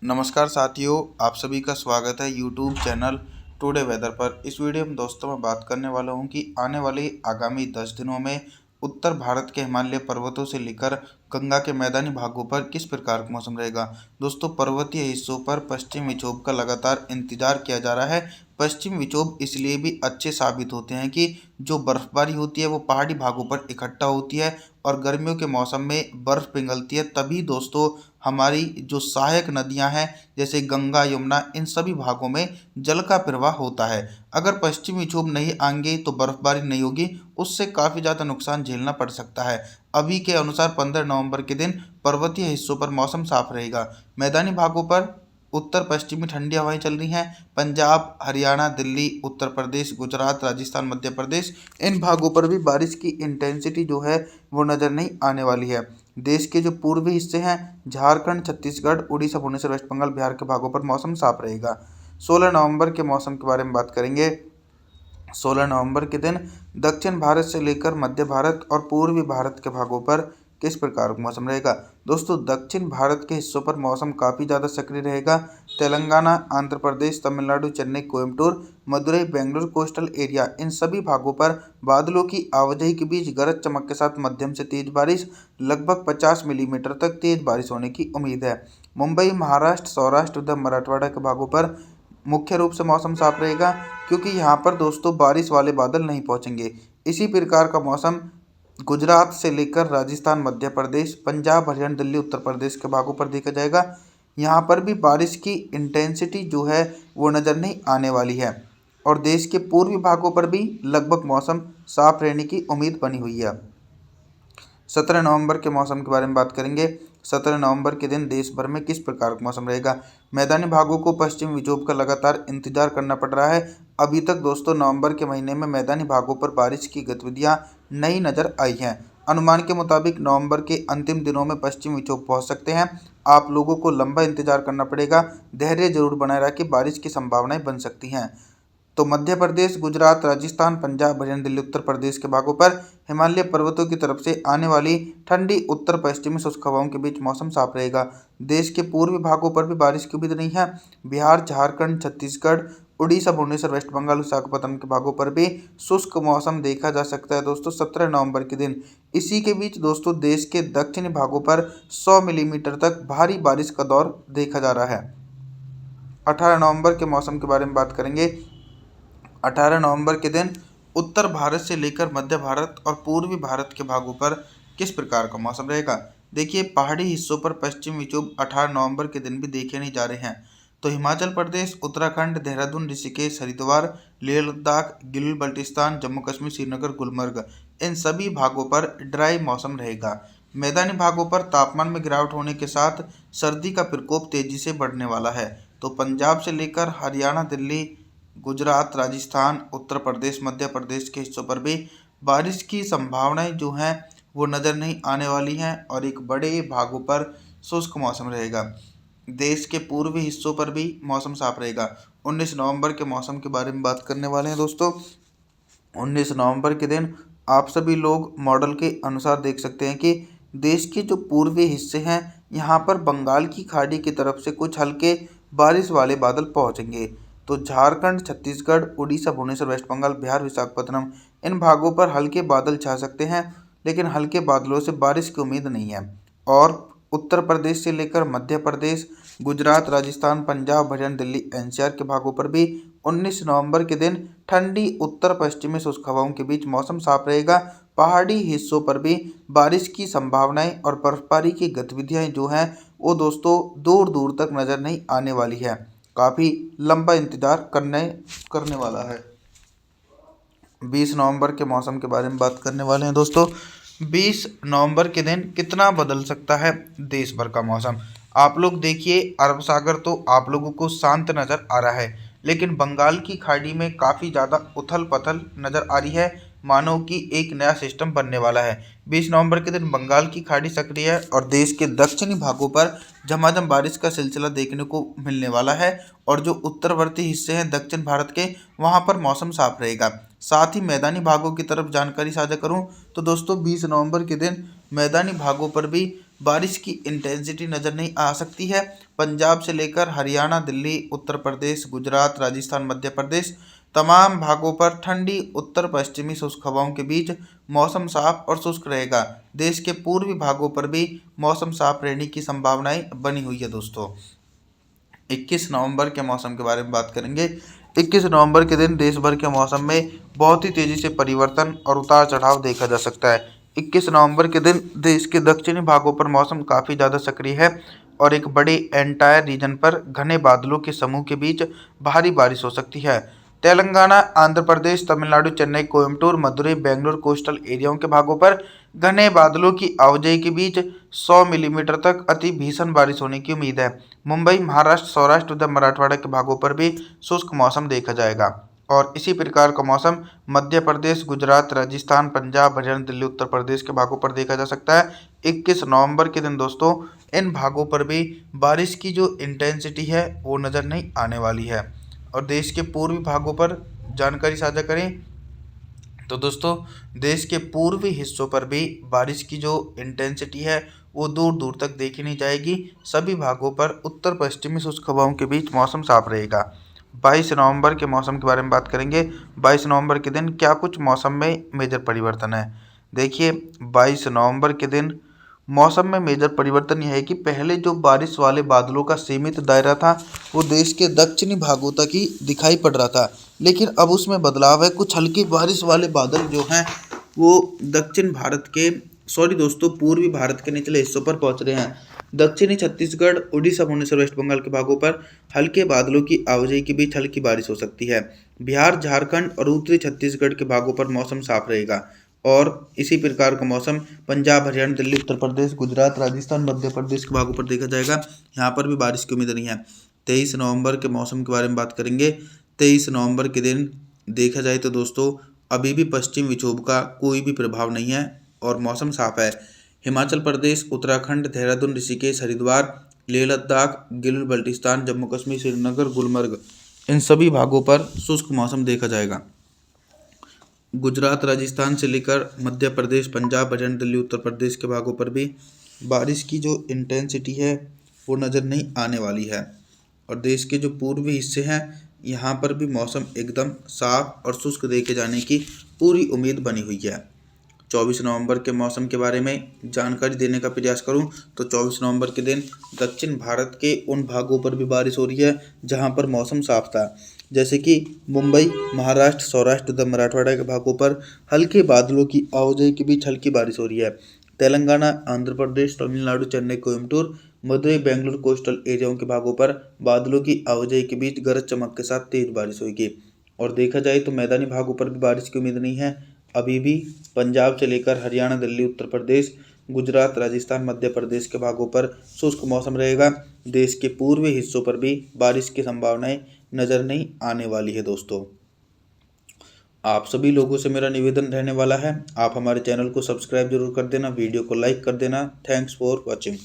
नमस्कार साथियों, आप सभी का स्वागत है यूट्यूब चैनल टुडे वेदर पर। इस वीडियो में दोस्तों मैं बात करने वाला हूं कि आने वाले आगामी 10 दिनों में उत्तर भारत के हिमालय पर्वतों से लेकर गंगा के मैदानी भागों पर किस प्रकार का मौसम रहेगा। दोस्तों, पर्वतीय हिस्सों पर पश्चिम विक्षोभ का लगातार इंतजार किया जा रहा है। पश्चिम विक्षोभ इसलिए भी अच्छे साबित होते हैं कि जो बर्फबारी होती है वो पहाड़ी भागों पर इकट्ठा होती है और गर्मियों के मौसम में बर्फ पिघलती है। तभी दोस्तों हमारी जो सहायक नदियां हैं जैसे गंगा, यमुना, इन सभी भागों में जल का प्रवाह होता है। अगर पश्चिमी विक्षोभ नहीं आएंगे तो बर्फबारी नहीं होगी, उससे काफ़ी ज़्यादा नुकसान झेलना पड़ सकता है। अभी के अनुसार 15 नवंबर के दिन पर्वतीय हिस्सों पर मौसम साफ रहेगा। मैदानी भागों पर उत्तर पश्चिमी ठंडी हवाएं चल रही हैं। पंजाब, हरियाणा, दिल्ली, उत्तर प्रदेश, गुजरात, राजस्थान, मध्य प्रदेश, इन भागों पर भी बारिश की इंटेंसिटी जो है वो नज़र नहीं आने वाली है। देश के जो पूर्वी हिस्से हैं झारखंड, छत्तीसगढ़, उड़ीसा, भुवनेश्वर, वेस्ट बंगाल, बिहार के भागों पर मौसम साफ रहेगा। 16 नवंबर के मौसम के बारे में बात करेंगे। 16 नवंबर के दिन दक्षिण भारत से लेकर मध्य भारत और पूर्वी भारत के भागों पर किस प्रकार का मौसम रहेगा। दोस्तों, दक्षिण भारत के हिस्सों पर मौसम काफ़ी ज़्यादा सक्रिय रहेगा। तेलंगाना, आंध्र प्रदेश, तमिलनाडु, चेन्नई, कोयम्बटूर, मदुरई, बेंगलुरु, कोस्टल एरिया, इन सभी भागों पर बादलों की आवाजाही के बीच गरज चमक के साथ मध्यम से तेज बारिश, लगभग 50 मिलीमीटर तक तेज बारिश होने की उम्मीद है। मुंबई, महाराष्ट्र, सौराष्ट्र, उधर मराठवाड़ा के भागों पर मुख्य रूप से मौसम साफ रहेगा क्योंकि यहाँ पर दोस्तों बारिश वाले बादल नहीं पहुँचेंगे। इसी प्रकार का मौसम गुजरात से लेकर राजस्थान, मध्य प्रदेश, पंजाब, हरियाणा, दिल्ली, उत्तर प्रदेश के भागों पर देखा जाएगा। यहाँ पर भी बारिश की इंटेंसिटी जो है वो नज़र नहीं आने वाली है और देश के पूर्वी भागों पर भी लगभग मौसम साफ रहने की उम्मीद बनी हुई है। 17 नवंबर के मौसम के बारे में बात करेंगे। 17 नवंबर के दिन देश भर में किस प्रकार का मौसम रहेगा। मैदानी भागों को पश्चिम विक्षोभ का लगातार इंतजार करना पड़ रहा है। अभी तक दोस्तों नवंबर के महीने में मैदानी भागों पर बारिश की गतिविधियां नहीं नजर आई हैं। अनुमान के मुताबिक नवंबर के अंतिम दिनों में पश्चिम विक्षोभ पहुंच सकते हैं। आप लोगों को लंबा इंतजार करना पड़ेगा। धैर्य जरूर बनाए रखें, बारिश की संभावनाएं बन सकती हैं। तो मध्य प्रदेश, गुजरात, राजस्थान, पंजाब, हरियाणा, दिल्ली, उत्तर प्रदेश के भागों पर हिमालय पर्वतों की तरफ से आने वाली ठंडी उत्तर पश्चिमी शुष्क हवाओं के बीच मौसम साफ रहेगा। देश के पूर्वी भागों पर भी बारिश की उम्मीद नहीं है। बिहार, झारखंड, छत्तीसगढ़, उड़ीसा, भुवनेश्वर, वेस्ट बंगाल, विशाखापट्टनम के भागों पर भी शुष्क मौसम देखा जा सकता है दोस्तों 17 नवंबर के दिन। इसी के बीच दोस्तों देश के दक्षिणी भागों पर 100 मिलीमीटर तक भारी बारिश का दौर देखा जा रहा है। 18 नवंबर के मौसम के बारे में बात करेंगे। 18 नवंबर के दिन उत्तर भारत से लेकर मध्य भारत और पूर्वी भारत के भागों पर किस प्रकार का मौसम रहेगा। देखिए, पहाड़ी हिस्सों पर पश्चिम विक्षोभ 18 नवंबर के दिन भी देखे नहीं जा रहे हैं। तो हिमाचल प्रदेश, उत्तराखंड, देहरादून, ऋषिकेश, हरिद्वार, लेह लद्दाख, गिलगित बल्टिस्तान, जम्मू कश्मीर, श्रीनगर, गुलमर्ग, इन सभी भागों पर ड्राई मौसम रहेगा। मैदानी भागों पर तापमान में गिरावट होने के साथ सर्दी का प्रकोप तेजी से बढ़ने वाला है। तो पंजाब से लेकर हरियाणा, दिल्ली, गुजरात, राजस्थान, उत्तर प्रदेश, मध्य प्रदेश के हिस्सों पर भी बारिश की संभावनाएं जो हैं वो नज़र नहीं आने वाली हैं और एक बड़े भागों पर शुष्क मौसम रहेगा। देश के पूर्वी हिस्सों पर भी मौसम साफ रहेगा। 19 नवंबर के मौसम के बारे में बात करने वाले हैं दोस्तों। 19 नवंबर के दिन आप सभी लोग मॉडल के अनुसार देख सकते हैं कि देश के जो पूर्वी हिस्से हैं यहाँ पर बंगाल की खाड़ी की तरफ से कुछ हल्के बारिश वाले बादल पहुँचेंगे। तो झारखंड, छत्तीसगढ़, उड़ीसा, भुवनेश्वर, वेस्ट बंगाल, बिहार, विशाखापट्टनम, इन भागों पर हल्के बादल छा सकते हैं, लेकिन हल्के बादलों से बारिश की उम्मीद नहीं है। और उत्तर प्रदेश से लेकर मध्य प्रदेश, गुजरात, राजस्थान, पंजाब, हरियाणा, दिल्ली, एनसीआर के भागों पर भी 19 नवंबर के दिन ठंडी उत्तर पश्चिमी शुष्क हवाओं के बीच मौसम साफ रहेगा। पहाड़ी हिस्सों पर भी बारिश की संभावनाएं और बर्फबारी की गतिविधियां जो हैं वो दोस्तों दूर दूर तक नज़र नहीं आने वाली है। काफ़ी लंबा इंतजार करने वाला है। 20 नवंबर के मौसम के बारे में बात करने वाले हैं दोस्तों। 20 नवंबर के दिन कितना बदल सकता है देश भर का मौसम। आप लोग देखिए, अरब सागर तो आप लोगों को शांत नज़र आ रहा है, लेकिन बंगाल की खाड़ी में काफ़ी ज़्यादा उथल पथल नज़र आ रही है, मानो कि एक नया सिस्टम बनने वाला है। 20 नवंबर के दिन बंगाल की खाड़ी सक्रिय है और देश के दक्षिणी भागों पर झमाझम बारिश का सिलसिला देखने को मिलने वाला है और जो उत्तरवर्ती हिस्से हैं दक्षिण भारत के, वहां पर मौसम साफ रहेगा। साथ ही मैदानी भागों की तरफ जानकारी साझा करूं तो दोस्तों 20 नवंबर के दिन मैदानी भागों पर भी बारिश की इंटेंसिटी नज़र नहीं आ सकती है। पंजाब से लेकर हरियाणा, दिल्ली, उत्तर प्रदेश, गुजरात, राजस्थान, मध्य प्रदेश तमाम भागों पर ठंडी उत्तर पश्चिमी शुष्क हवाओं के बीच मौसम साफ और शुष्क रहेगा। देश के पूर्वी भागों पर भी मौसम साफ रहने की संभावनाएं बनी हुई है दोस्तों। 21 नवंबर के मौसम के बारे में बात करेंगे। 21 नवंबर के दिन देश भर के मौसम में बहुत ही तेजी से परिवर्तन और उतार चढ़ाव देखा जा सकता है। 21 नवंबर के दिन देश के दक्षिणी भागों पर मौसम काफ़ी ज़्यादा सक्रिय है और एक बड़े एंटायर रीजन पर घने बादलों के समूह के बीच भारी बारिश हो सकती है। तेलंगाना, आंध्र प्रदेश, तमिलनाडु, चेन्नई, कोयम्बटूर, मदुरई, बेंगलुरु कोस्टल एरियाओं के भागों पर घने बादलों की आवाजाही के बीच 100 मिलीमीटर तक अति भीषण बारिश होने की उम्मीद है। मुंबई, महाराष्ट्र, सौराष्ट्र तथा मराठवाड़ा के भागों पर भी शुष्क मौसम देखा जाएगा और इसी प्रकार का मौसम मध्य प्रदेश, गुजरात, राजस्थान, पंजाब, हरियाणा, दिल्ली, उत्तर प्रदेश के भागों पर देखा जा सकता है। 21 नवंबर के दिन दोस्तों इन भागों पर भी बारिश की जो इंटेंसिटी है वो नज़र नहीं आने वाली है। और देश के पूर्वी भागों पर जानकारी साझा करें तो दोस्तों देश के पूर्वी हिस्सों पर भी बारिश की जो इंटेंसिटी है वो दूर दूर तक देखी नहीं जाएगी। सभी भागों पर उत्तर पश्चिमी शुष्क हवाओं के बीच मौसम साफ रहेगा। 22 नवंबर के मौसम के बारे में बात करेंगे। 22 नवंबर के दिन क्या कुछ मौसम में मेजर परिवर्तन है। देखिए 22 नवंबर के दिन मौसम में मेजर परिवर्तन यह है कि पहले जो बारिश वाले बादलों का सीमित दायरा था वो देश के दक्षिणी भागों तक ही दिखाई पड़ रहा था, लेकिन अब उसमें बदलाव है। कुछ हल्की बारिश वाले बादल जो हैं वो दक्षिण भारत के दोस्तों पूर्वी भारत के निचले हिस्सों पर पहुंच रहे हैं। दक्षिणी छत्तीसगढ़, उड़ीसा, भुवनेश्वर, वेस्ट बंगाल के भागों पर हल्के बादलों की आवाजाही के बीच हल्की बारिश हो सकती है। बिहार, झारखंड और उत्तरी छत्तीसगढ़ के भागों पर मौसम साफ रहेगा और इसी प्रकार का मौसम पंजाब, हरियाणा, दिल्ली, उत्तर प्रदेश, गुजरात, राजस्थान, मध्य प्रदेश के भागों पर देखा जाएगा। यहाँ पर भी बारिश की उम्मीद नहीं है। 23 नवंबर के मौसम के बारे में बात करेंगे। 23 नवंबर के दिन देखा जाए तो दोस्तों अभी भी पश्चिम विक्षोभ का कोई भी प्रभाव नहीं है और मौसम साफ है। हिमाचल प्रदेश, उत्तराखंड, देहरादून, ऋषिकेश, हरिद्वार, लेह लद्दाख, गिलगित बल्टिस्तान, जम्मू कश्मीर, श्रीनगर, गुलमर्ग इन सभी भागों पर शुष्क मौसम देखा जाएगा। गुजरात, राजस्थान से लेकर मध्य प्रदेश, पंजाब, हरियाणा, दिल्ली, उत्तर प्रदेश के भागों पर भी बारिश की जो इंटेंसिटी है वो नज़र नहीं आने वाली है और देश के जो पूर्वी हिस्से हैं यहाँ पर भी मौसम एकदम साफ और शुष्क देखे जाने की पूरी उम्मीद बनी हुई है। 24 नवंबर के मौसम के बारे में जानकारी देने का प्रयास करूं तो 24 नवंबर के दिन दक्षिण भारत के उन भागों पर भी बारिश हो रही है जहां पर मौसम साफ था, जैसे कि मुंबई, महाराष्ट्र, सौराष्ट्र तथा मराठवाड़ा के भागों पर हल्के बादलों की आवाजाही के बीच हल्की बारिश हो रही है। तेलंगाना, आंध्र प्रदेश, तमिलनाडु, चेन्नई, कोयम्बटूर, मदुरई, बेंगलुरु कोस्टल एरियाओं के भागों पर बादलों की आवाजाही के बीच गरज चमक के साथ तेज बारिश होगी। और देखा जाए तो मैदानी भागों पर भी बारिश की उम्मीद नहीं है। अभी भी पंजाब से लेकर हरियाणा, दिल्ली, उत्तर प्रदेश, गुजरात, राजस्थान, मध्य प्रदेश के भागों पर शुष्क मौसम रहेगा। देश के पूर्वी हिस्सों पर भी बारिश की संभावनाएं नज़र नहीं आने वाली है दोस्तों। आप सभी लोगों से मेरा निवेदन रहने वाला है, आप हमारे चैनल को सब्सक्राइब जरूर कर देना, वीडियो को लाइक कर देना। Thanks for watching.